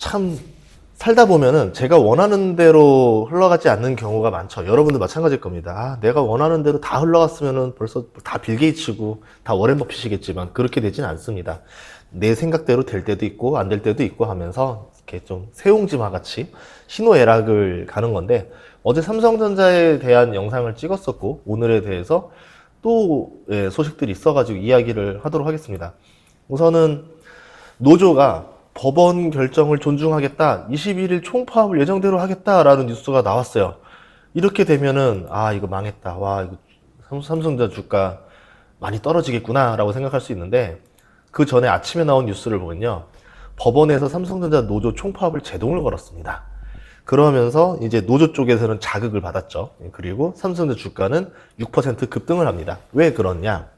참 살다 보면은 제가 원하는 대로 흘러가지 않는 경우가 많죠. 여러분도 마찬가지일 겁니다. 내가 원하는 대로 다 흘러갔으면은 벌써 다 빌 게이츠고 다 워렌 버핏이겠지만 그렇게 되진 않습니다. 내 생각대로 될 때도 있고 안 될 때도 있고 하면서 이렇게 좀 새옹지마 같이 희노애락을 가는 건데, 어제 삼성전자에 대한 영상을 찍었었고 오늘에 대해서 또 소식들이 있어가지고 이야기를 하도록 하겠습니다. 우선은 노조가 법원 결정을 존중하겠다, 21일 총파업을 예정대로 하겠다라는 뉴스가 나왔어요. 이렇게 되면은 이거 망했다, 이거 삼성전자 주가 많이 떨어지겠구나 라고 생각할 수 있는데, 그 전에 아침에 나온 뉴스를 보면요, 법원에서 삼성전자 노조 총파업을 제동을 걸었습니다. 그러면서 이제 노조 쪽에서는 자극을 받았죠. 그리고 삼성전자 주가는 6% 급등을 합니다. 왜 그러냐?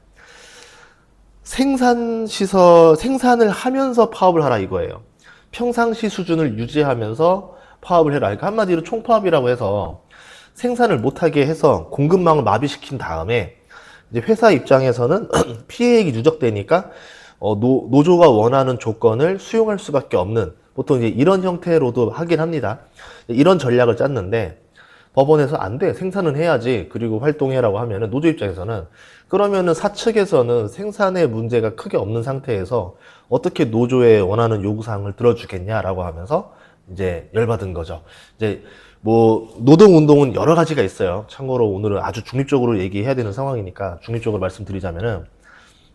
생산을 하면서 파업을 하라 이거예요. 평상시 수준을 유지하면서 파업을 해라. 그러니까 한마디로 총파업이라고 해서 생산을 못하게 해서 공급망을 마비시킨 다음에 이제 회사 입장에서는 피해액이 누적되니까 노조가 원하는 조건을 수용할 수밖에 없는, 보통 이제 이런 형태로도 하긴 합니다. 이런 전략을 짰는데 법원에서 안 돼, 생산은 해야지, 그리고 활동해라고 하면은 노조 입장에서는, 그러면은 사측에서는 생산에 문제가 크게 없는 상태에서 어떻게 노조의 원하는 요구사항을 들어주겠냐라고 하면서 이제 열받은 거죠. 이제 뭐 노동운동은 여러 가지가 있어요. 참고로 오늘은 아주 중립적으로 얘기해야 되는 상황이니까 중립적으로 말씀드리자면은,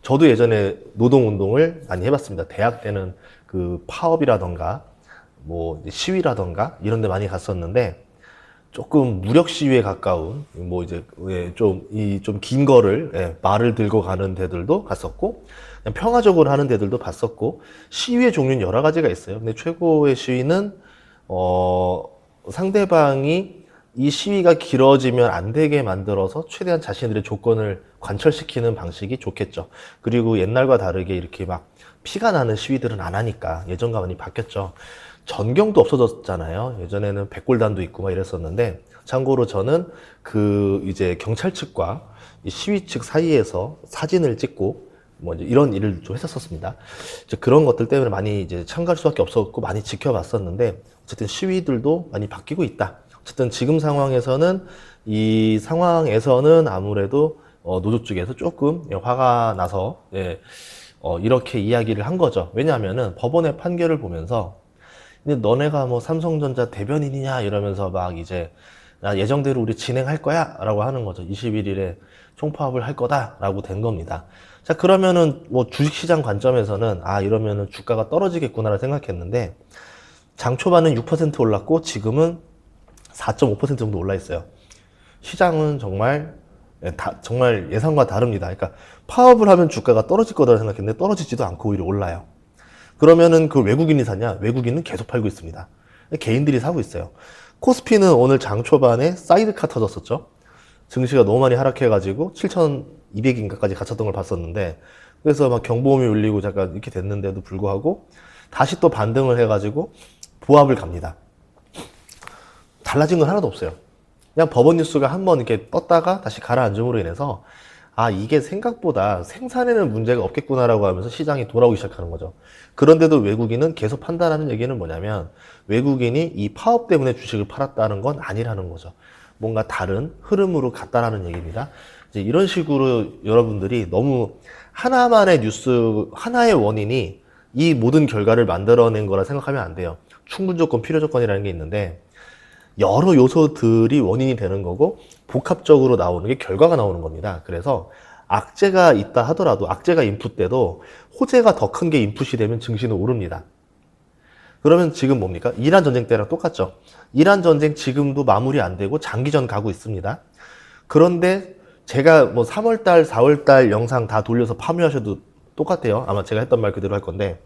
저도 예전에 노동운동을 많이 해봤습니다. 대학 때는 그 파업이라던가 뭐 시위라던가 이런 데 많이 갔었는데, 조금 무력 시위에 가까운 뭐 이제 좀 긴 거를 말을 들고 가는 데들도 갔었고, 그냥 평화적으로 하는 데들도 봤었고, 시위의 종류는 여러 가지가 있어요. 근데 최고의 시위는 상대방이 이 시위가 길어지면 안 되게 만들어서 최대한 자신들의 조건을 관철시키는 방식이 좋겠죠. 그리고 옛날과 다르게 이렇게 막 피가 나는 시위들은 안 하니까 예전과 많이 바뀌었죠. 전경도 없어졌잖아요. 예전에는 백골단도 있고 막 이랬었는데, 참고로 저는 그 이제 경찰 측과 이 시위 측 사이에서 사진을 찍고 뭐 이제 이런 일을 좀 했었습니다. 이제 그런 것들 때문에 많이 이제 참가할 수밖에 없었고 많이 지켜봤었는데, 어쨌든 시위들도 많이 바뀌고 있다. 어쨌든 지금 상황에서는, 이 상황에서는 아무래도 노조 쪽에서 조금 화가 나서 이렇게 이야기를 한 거죠. 왜냐하면은 법원의 판결을 보면서, 근데 너네가 뭐 삼성전자 대변인이냐 이러면서 막 이제 예정대로 우리 진행할 거야 라고 하는 거죠. 21일에 총파업을 할 거다 라고 된 겁니다. 자, 그러면은 뭐 주식시장 관점에서는 이러면은 주가가 떨어지겠구나 생각했는데, 장 초반은 6% 올랐고 지금은 4.5% 정도 올라 있어요. 시장은 정말 정말 예상과 다릅니다. 그러니까 파업을 하면 주가가 떨어질 거다 생각했는데 떨어지지도 않고 오히려 올라요. 그러면은 그 외국인이 사냐? 외국인은 계속 팔고 있습니다. 개인들이 사고 있어요. 코스피는 오늘 장 초반에 사이드카 터졌었죠. 증시가 너무 많이 하락해가지고 7,200인가까지 갇혔던 걸 봤었는데, 그래서 막 경보음이 울리고 잠깐 이렇게 됐는데도 불구하고 다시 또 반등을 해가지고 보합을 갑니다. 달라진 건 하나도 없어요. 그냥 법원 뉴스가 한번 이렇게 떴다가 다시 가라앉음으로 인해서 이게 생각보다 생산에는 문제가 없겠구나라고 하면서 시장이 돌아오기 시작하는 거죠. 그런데도 외국인은 계속 판단하는 얘기는 뭐냐면, 외국인이 이 파업 때문에 주식을 팔았다는 건 아니라는 거죠. 뭔가 다른 흐름으로 갔다라는 얘기입니다. 이제 이런 식으로 여러분들이 너무 하나만의 뉴스, 하나의 원인이 이 모든 결과를 만들어낸 거라 생각하면 안 돼요. 충분 조건, 필요 조건이라는 게 있는데, 여러 요소들이 원인이 되는 거고 복합적으로 나오는 게 결과가 나오는 겁니다. 그래서 악재가 있다 하더라도, 악재가 인풋 돼도 호재가 더 큰 게 인풋이 되면 증시는 오릅니다. 그러면 지금 뭡니까? 이란 전쟁 때랑 똑같죠. 이란 전쟁 지금도 마무리 안 되고 장기전 가고 있습니다. 그런데 제가 뭐 3월달, 4월달 영상 다 돌려서 파묘하셔도 똑같아요. 아마 제가 했던 말 그대로 할 건데,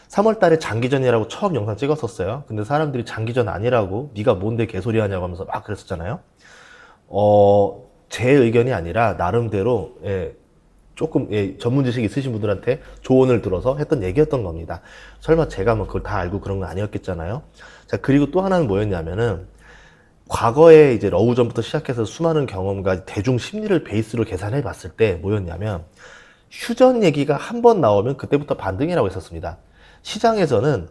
3월 달에 장기전이라고 처음 영상 찍었었어요. 근데 사람들이 장기전 아니라고, 네가 뭔데 개소리 하냐고 하면서 막 그랬었잖아요. 제 의견이 아니라 나름대로 조금 전문 지식이 있으신 분들한테 조언을 들어서 했던 얘기였던 겁니다. 설마 제가 뭐 그걸 다 알고 그런 건 아니었겠잖아요. 자, 그리고 또 하나는 뭐였냐면은, 과거에 이제 러우전부터 시작해서 수많은 경험과 대중 심리를 베이스로 계산해 봤을 때 뭐였냐면, 휴전 얘기가 한 번 나오면 그때부터 반등이라고 했었습니다. 시장에서는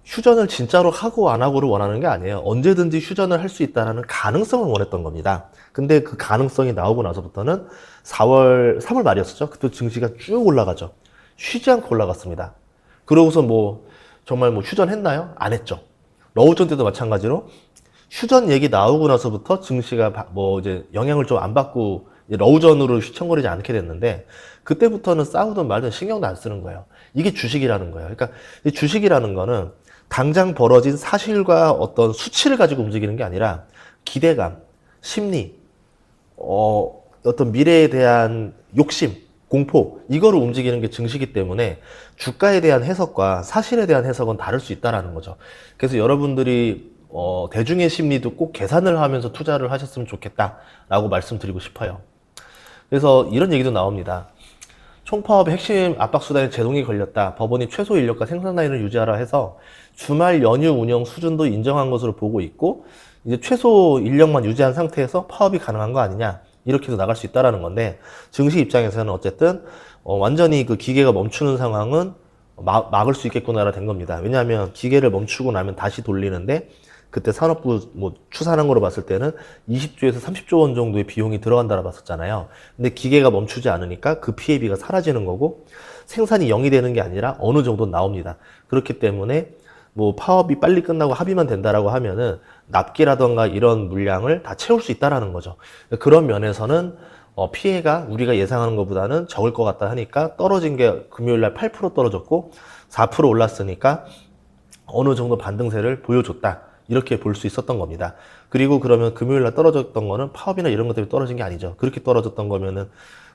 휴전을 진짜로 하고 안 하고를 원하는 게 아니에요. 언제든지 휴전을 할 수 있다는 가능성을 원했던 겁니다. 근데 그 가능성이 나오고 나서부터는 3월 말이었었죠. 그때 증시가 쭉 올라가죠. 쉬지 않고 올라갔습니다. 그러고서 뭐 정말 뭐 휴전했나요? 안 했죠. 러우전 때도 마찬가지로 휴전 얘기 나오고 나서부터 증시가 뭐 이제 영향을 좀 안 받고 러우전으로 휘청거리지 않게 됐는데, 그때부터는 싸우든 말든 신경도 안 쓰는 거예요. 이게 주식이라는 거예요. 그러니까 이 주식이라는 거는 당장 벌어진 사실과 어떤 수치를 가지고 움직이는 게 아니라 기대감, 심리, 어떤 미래에 대한 욕심, 공포, 이거를 움직이는 게 증시이기 때문에 주가에 대한 해석과 사실에 대한 해석은 다를 수 있다는 거죠. 그래서 여러분들이 대중의 심리도 꼭 계산을 하면서 투자를 하셨으면 좋겠다라고 말씀드리고 싶어요. 그래서 이런 얘기도 나옵니다. 총파업의 핵심 압박수단에 제동이 걸렸다. 법원이 최소 인력과 생산 라인을 유지하라 해서 주말 연휴 운영 수준도 인정한 것으로 보고 있고, 이제 최소 인력만 유지한 상태에서 파업이 가능한 거 아니냐, 이렇게도 나갈 수 있다라는 건데, 증시 입장에서는 어쨌든 완전히 그 기계가 멈추는 상황은 막을 수 있겠구나라 된 겁니다. 왜냐하면 기계를 멈추고 나면 다시 돌리는데, 그때 산업부 뭐 추산한 거로 봤을 때는 20조에서 30조 원 정도의 비용이 들어간다라 봤었잖아요. 근데 기계가 멈추지 않으니까 그 피해비가 사라지는 거고, 생산이 0이 되는 게 아니라 어느 정도 나옵니다. 그렇기 때문에 뭐 파업이 빨리 끝나고 합의만 된다라고 하면은 납기라던가 이런 물량을 다 채울 수 있다라는 거죠. 그런 면에서는 피해가 우리가 예상하는 것보다는 적을 것 같다 하니까, 떨어진 게 금요일날 8% 떨어졌고 4% 올랐으니까 어느 정도 반등세를 보여줬다, 이렇게 볼 수 있었던 겁니다. 그리고 그러면 금요일날 떨어졌던 거는 파업이나 이런 것 때문에 떨어진 게 아니죠. 그렇게 떨어졌던 거면은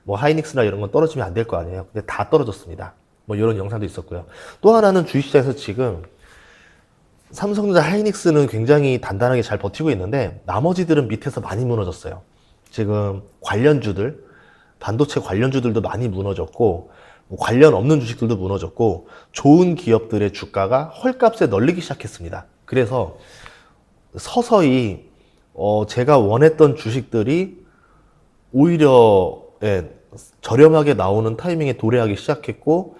뭐 하이닉스나 이런 건 떨어지면 안 될 거 아니에요. 근데 다 떨어졌습니다. 뭐 이런 영상도 있었고요. 또 하나는 주식시장에서 지금 삼성전자, 하이닉스는 굉장히 단단하게 잘 버티고 있는데 나머지들은 밑에서 많이 무너졌어요. 지금 관련주들, 반도체 관련주들도 많이 무너졌고, 뭐 관련 없는 주식들도 무너졌고, 좋은 기업들의 주가가 헐값에 널리기 시작했습니다. 그래서 서서히 제가 원했던 주식들이 오히려 저렴하게 나오는 타이밍에 도래하기 시작했고,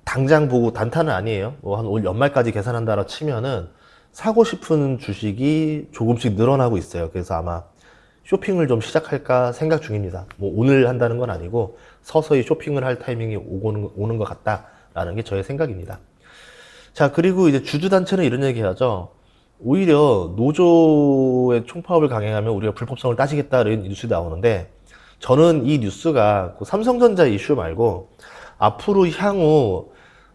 당장 보고 단타는 아니에요. 뭐 한 올 연말까지 계산한다라 치면은 사고 싶은 주식이 조금씩 늘어나고 있어요. 그래서 아마 쇼핑을 좀 시작할까 생각 중입니다. 뭐 오늘 한다는 건 아니고 서서히 쇼핑을 할 타이밍이 오는 것 같다라는 게 저의 생각입니다. 자, 그리고 이제 주주단체는 이런 얘기 하죠. 오히려 노조의 총파업을 강행하면 우리가 불법성을 따지겠다는 뉴스가 나오는데, 저는 이 뉴스가 그 삼성전자 이슈 말고 앞으로 향후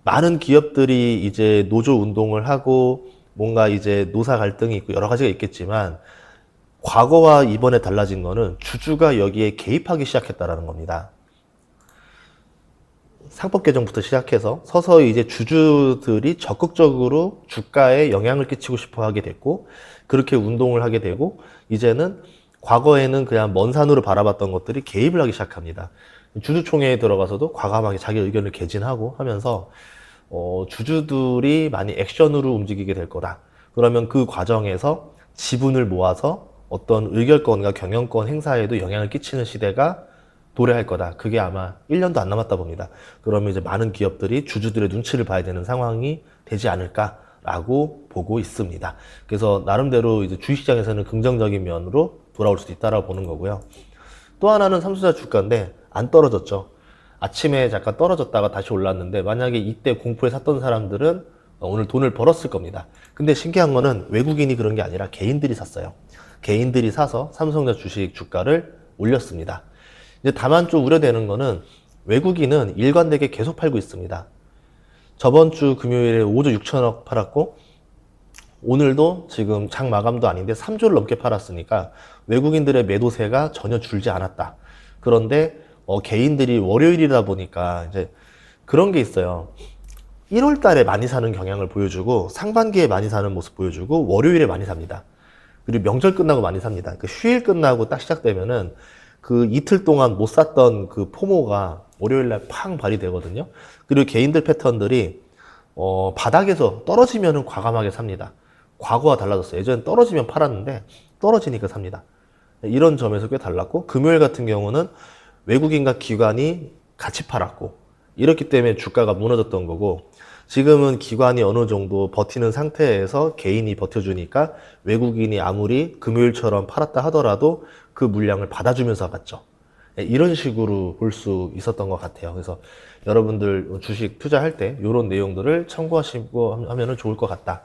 많은 기업들이 이제 노조 운동을 하고 뭔가 이제 노사 갈등이 있고 여러 가지가 있겠지만, 과거와 이번에 달라진 거는 주주가 여기에 개입하기 시작했다라는 겁니다. 상법 개정부터 시작해서 서서히 이제 주주들이 적극적으로 주가에 영향을 끼치고 싶어 하게 됐고, 그렇게 운동을 하게 되고, 이제는 과거에는 그냥 먼 산으로 바라봤던 것들이 개입을 하기 시작합니다. 주주총회에 들어가서도 과감하게 자기 의견을 개진하고 하면서 주주들이 많이 액션으로 움직이게 될 거다. 그러면 그 과정에서 지분을 모아서 어떤 의결권과 경영권 행사에도 영향을 끼치는 시대가 도래할 거다. 그게 아마 1년도 안 남았다 봅니다. 그러면 이제 많은 기업들이 주주들의 눈치를 봐야 되는 상황이 되지 않을까라고 보고 있습니다. 그래서 나름대로 이제 주식시장에서는 긍정적인 면으로 돌아올 수도 있다라고 보는 거고요. 또 하나는 삼성전자 주가인데 안 떨어졌죠. 아침에 잠깐 떨어졌다가 다시 올랐는데, 만약에 이때 공포에 샀던 사람들은 오늘 돈을 벌었을 겁니다. 근데 신기한 거는 외국인이 그런 게 아니라 개인들이 샀어요. 개인들이 사서 삼성전자 주식 주가를 올렸습니다. 이제 다만 좀 우려되는 거는 외국인은 일관되게 계속 팔고 있습니다. 저번 주 금요일에 5조 6천억 팔았고, 오늘도 지금 장 마감도 아닌데 3조를 넘게 팔았으니까 외국인들의 매도세가 전혀 줄지 않았다. 그런데 개인들이 월요일이다 보니까 이제 그런 게 있어요. 1월 달에 많이 사는 경향을 보여주고, 상반기에 많이 사는 모습 보여주고, 월요일에 많이 삽니다. 그리고 명절 끝나고 많이 삽니다. 그 휴일 끝나고 딱 시작되면은 그 이틀 동안 못 샀던 그 포모가 월요일날 팡 발휘되거든요. 그리고 개인들 패턴들이 바닥에서 떨어지면은 과감하게 삽니다. 과거와 달라졌어요. 예전엔 떨어지면 팔았는데 떨어지니까 삽니다. 이런 점에서 꽤 달랐고, 금요일 같은 경우는 외국인과 기관이 같이 팔았고, 이렇기 때문에 주가가 무너졌던 거고, 지금은 기관이 어느 정도 버티는 상태에서 개인이 버텨주니까 외국인이 아무리 금요일처럼 팔았다 하더라도 그 물량을 받아주면서 갔죠. 예, 이런 식으로 볼 수 있었던 것 같아요. 그래서 여러분들 주식 투자할 때 이런 내용들을 참고하시고 하면 좋을 것 같다.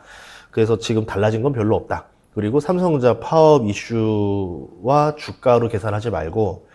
그래서 지금 달라진 건 별로 없다. 그리고 삼성전자 파업 이슈와 주가로 계산하지 말고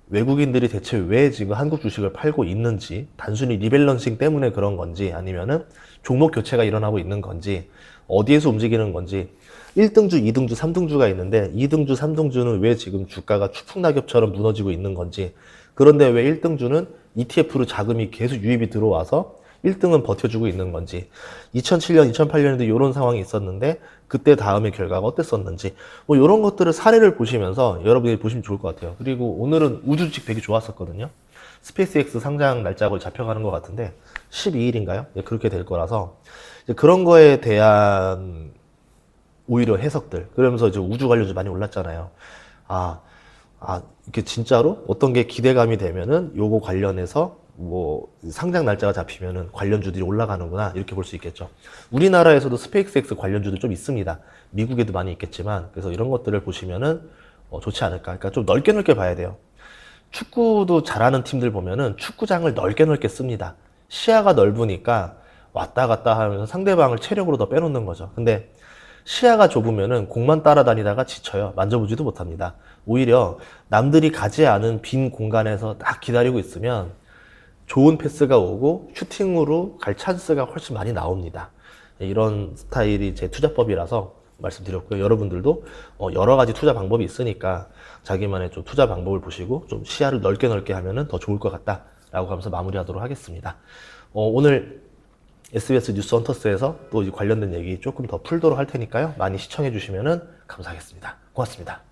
외국인들이 대체 왜 지금 한국 주식을 팔고 있는지, 단순히 리밸런싱 때문에 그런 건지, 아니면은 종목 교체가 일어나고 있는 건지, 어디에서 움직이는 건지, 1등주, 2등주, 3등주가 있는데 2등주, 3등주는 왜 지금 주가가 추풍낙엽처럼 무너지고 있는 건지, 그런데 왜 1등주는 ETF로 자금이 계속 유입이 들어와서 1등은 버텨주고 있는 건지, 2007년, 2008년에도 이런 상황이 있었는데 그때 다음의 결과가 어땠었는지, 뭐 이런 것들을 사례를 보시면서 여러분이 보시면 좋을 것 같아요. 그리고 오늘은 우주 주식 되게 좋았었거든요. 스페이스X 상장 날짜가 잡혀가는 것 같은데 12일인가요? 그렇게 될 거라서 그런 거에 대한 오히려 해석들, 그러면서 이제 우주 관련주 많이 올랐잖아요. 이게 진짜로 어떤 게 기대감이 되면은 요거 관련해서 뭐 상장 날짜가 잡히면은 관련주들이 올라가는구나, 이렇게 볼 수 있겠죠. 우리나라에서도 스페이스X 관련주들 좀 있습니다. 미국에도 많이 있겠지만, 그래서 이런 것들을 보시면은 좋지 않을까. 그러니까 좀 넓게 넓게 봐야 돼요. 축구도 잘하는 팀들 보면은 축구장을 넓게 넓게 씁니다. 시야가 넓으니까 왔다 갔다 하면서 상대방을 체력으로 더 빼놓는 거죠. 근데 시야가 좁으면은 공만 따라다니다가 지쳐요. 만져보지도 못합니다. 오히려 남들이 가지 않은 빈 공간에서 딱 기다리고 있으면 좋은 패스가 오고 슈팅으로 갈 찬스가 훨씬 많이 나옵니다. 이런 스타일이 제 투자법이라서 말씀드렸고요. 여러분들도 여러 가지 투자 방법이 있으니까 자기만의 좀 투자 방법을 보시고 좀 시야를 넓게 넓게 하면은 더 좋을 것 같다라고 하면서 마무리하도록 하겠습니다. 오늘 SBS 뉴스 헌터스에서 또 관련된 얘기 조금 더 풀도록 할 테니까요. 많이 시청해 주시면은 감사하겠습니다. 고맙습니다.